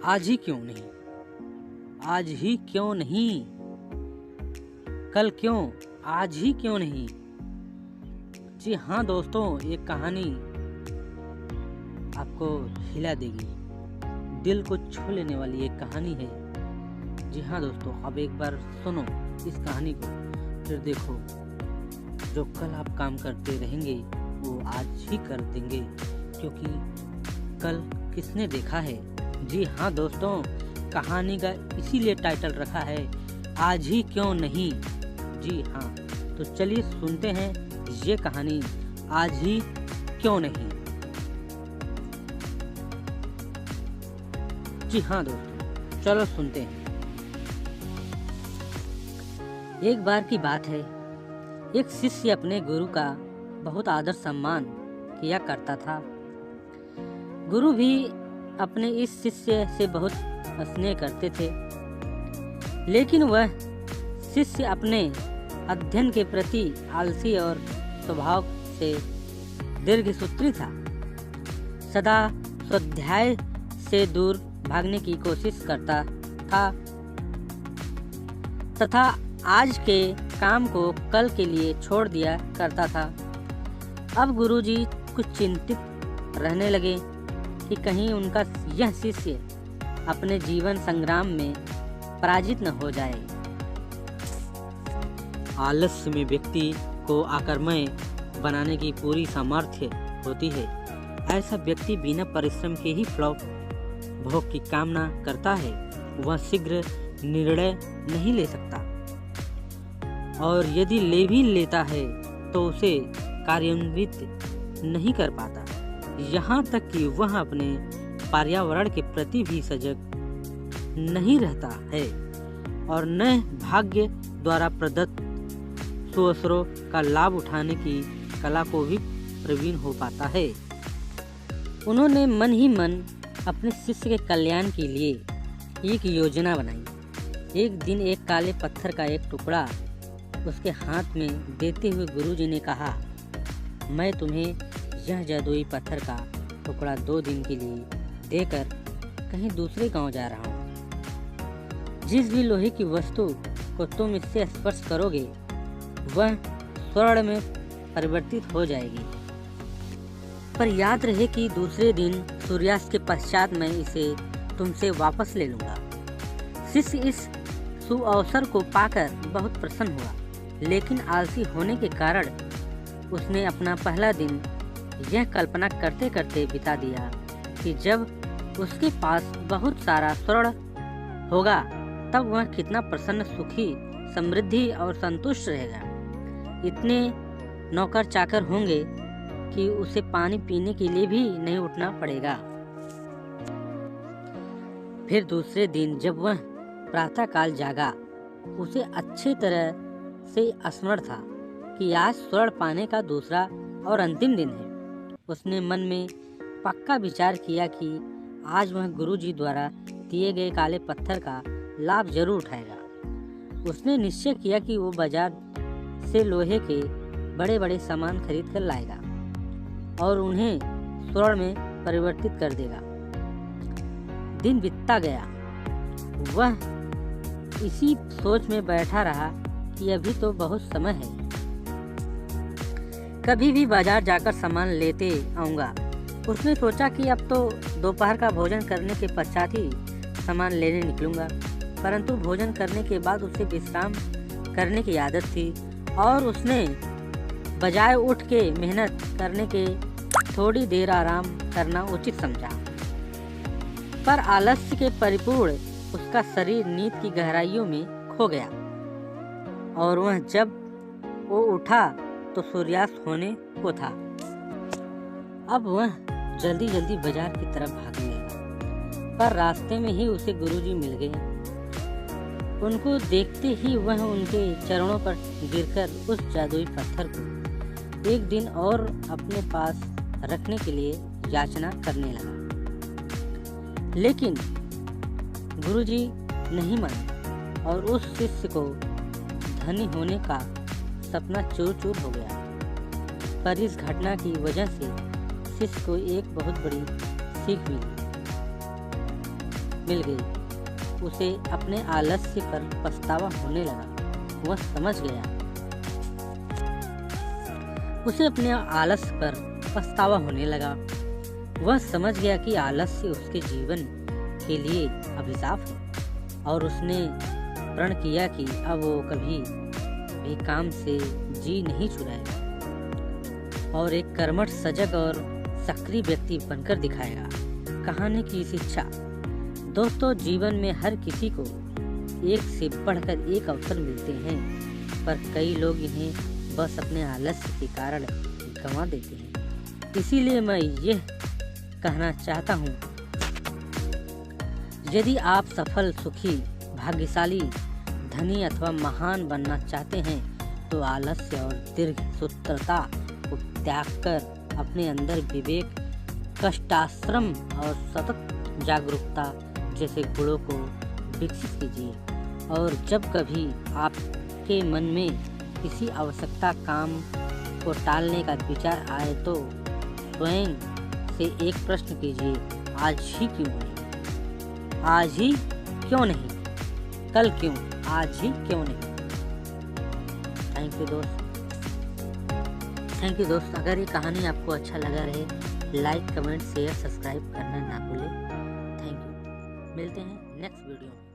आज ही क्यों नहीं, आज ही क्यों नहीं, कल क्यों, आज ही क्यों नहीं। जी हाँ दोस्तों, एक कहानी आपको हिला देगी, दिल को छू लेने वाली एक कहानी है। जी हाँ दोस्तों, अब एक बार सुनो इस कहानी को, फिर देखो जो कल आप काम करते रहेंगे वो आज ही कर देंगे, क्योंकि कल किसने देखा है। जी हाँ दोस्तों, कहानी का इसीलिए टाइटल रखा है आज ही क्यों नहीं। जी हाँ, तो चलिए सुनते हैं ये कहानी आज ही क्यों नहीं। जी हाँ दोस्तों, चलो सुनते हैं। एक बार की बात है, एक शिष्य अपने गुरु का बहुत आदर सम्मान किया करता था। गुरु भी अपने इस शिष्य से बहुत स्नेह करते थे, लेकिन वह शिष्य अपने अध्ययन के प्रति आलसी और स्वभाव से दीर्घसूत्री था। सदा स्वाध्याय से दूर भागने की कोशिश करता था तथा आज के काम को कल के लिए छोड़ दिया करता था। अब गुरुजी कुछ चिंतित रहने लगे कि कहीं उनका यह शिष्य अपने जीवन संग्राम में पराजित न हो जाए। आलस्य में व्यक्ति को आकर्मय बनाने की पूरी सामर्थ्य होती है। ऐसा व्यक्ति बिना परिश्रम के ही फ्लॉप भोग की कामना करता है। वह शीघ्र निर्णय नहीं ले सकता, और यदि ले भी लेता है तो उसे कार्यान्वित नहीं कर पाता। यहाँ तक कि वह अपने पर्यावरण के प्रति भी सजग नहीं रहता है और न भाग्य द्वारा प्रदत्त सुअवसरों का लाभ उठाने की कला को भी प्रवीण हो पाता है। उन्होंने मन ही मन अपने शिष्य के कल्याण के लिए एक योजना बनाई। एक दिन एक काले पत्थर का एक टुकड़ा उसके हाथ में देते हुए गुरुजी ने कहा, मैं तुम्हें यह जादुई पत्थर का टुकड़ा 2 दिन के लिए देकर कहीं दूसरे गांव जा रहा हूँ। जिस भी लोहे की वस्तु को तुम इससे स्पर्श करोगे वह स्वर्ण में परिवर्तित हो जाएगी, पर याद रहे कि दूसरे दिन सूर्यास्त के पश्चात मैं इसे तुमसे वापस ले लूंगा। शिष्य इस सुअवसर को पाकर बहुत प्रसन्न हुआ, लेकिन आलसी होने के कारण उसने अपना पहला दिन यह कल्पना करते करते बिता दिया कि जब उसके पास बहुत सारा स्वर्ण होगा तब वह कितना प्रसन्न, सुखी, समृद्धि और संतुष्ट रहेगा। इतने नौकर चाकर होंगे कि उसे पानी पीने के लिए भी नहीं उठना पड़ेगा। फिर दूसरे दिन जब वह प्रातःकाल जागा, उसे अच्छी तरह से स्मरण था कि आज स्वर्ण पाने का दूसरा और अंतिम दिन है। उसने मन में पक्का विचार किया कि आज वह गुरुजी द्वारा दिए गए काले पत्थर का लाभ जरूर उठाएगा। उसने निश्चय किया कि वो बाजार से लोहे के बड़े बड़े सामान खरीद कर लाएगा और उन्हें स्वर्ण में परिवर्तित कर देगा। दिन बीतता गया, वह इसी सोच में बैठा रहा कि अभी तो बहुत समय है, कभी भी बाजार जाकर सामान लेते आऊंगा। उसने सोचा कि अब तो दोपहर का भोजन करने के पश्चात ही सामान लेने निकलूंगा, परंतु भोजन करने के बाद उसे विश्राम करने की आदत थी और उसने बजाय उठ के मेहनत करने के थोड़ी देर आराम करना उचित समझा। पर आलस्य के परिपूर्ण उसका शरीर नींद की गहराइयों में खो गया और वह जब वो उठा तो सूर्यास्त होने को था। अब वह जल्दी जल्दी बाजार की तरफ भागने लगा, पर रास्ते में ही उसे गुरुजी मिल गए। उनको देखते ही वह उनके चरणों पर गिरकर उस जादुई पत्थर को एक दिन और अपने पास रखने के लिए याचना करने लगा, लेकिन गुरुजी नहीं माने और उस शिष्य को धनी होने का सपना चूर चूर हो गया। पर इस घटना की वजह से शिष्य को एक बहुत बड़ी सीख मिली। मिल गई। उसे अपने आलस्य पर पछतावा होने लगा। वह समझ गया उसे अपने आलस्य पर पछतावा होने लगा। वह समझ गया कि आलस्य उसके जीवन के लिए अभिशाप है और उसने प्रण किया कि अब वो कभी भी काम से जी नहीं छुड़ाएगा और एक कर्मठ, सजग और सक्रिय व्यक्ति बनकर दिखाएगा। कहानी की शिक्षा। दोस्तों, जीवन में हर किसी को एक से बढ़कर एक अवसर मिलते हैं, पर कई लोग इन्हें बस अपने आलस्य के कारण गंवा देते हैं। इसीलिए मैं यह कहना चाहता हूँ, यदि आप सफल, सुखी, भाग्यशाली, धनी अथवा महान बनना चाहते हैं तो आलस्य और दीर्घ सूत्रता को त्याग कर अपने अंदर विवेक, कष्टाश्रम और सतत जागरूकता जैसे गुणों को विकसित कीजिए। और जब कभी आपके मन में किसी आवश्यकता काम को टालने का विचार आए तो स्वयं से एक प्रश्न कीजिए, आज ही क्यों नहीं? आज ही क्यों नहीं? कल क्यों? आज ही क्यों नहीं? थैंक यू दोस्त। अगर ये कहानी आपको अच्छा लगा रहे, लाइक, कमेंट, शेयर, सब्सक्राइब करना ना भूलें। Thank you. मिलते हैं नेक्स्ट वीडियो में।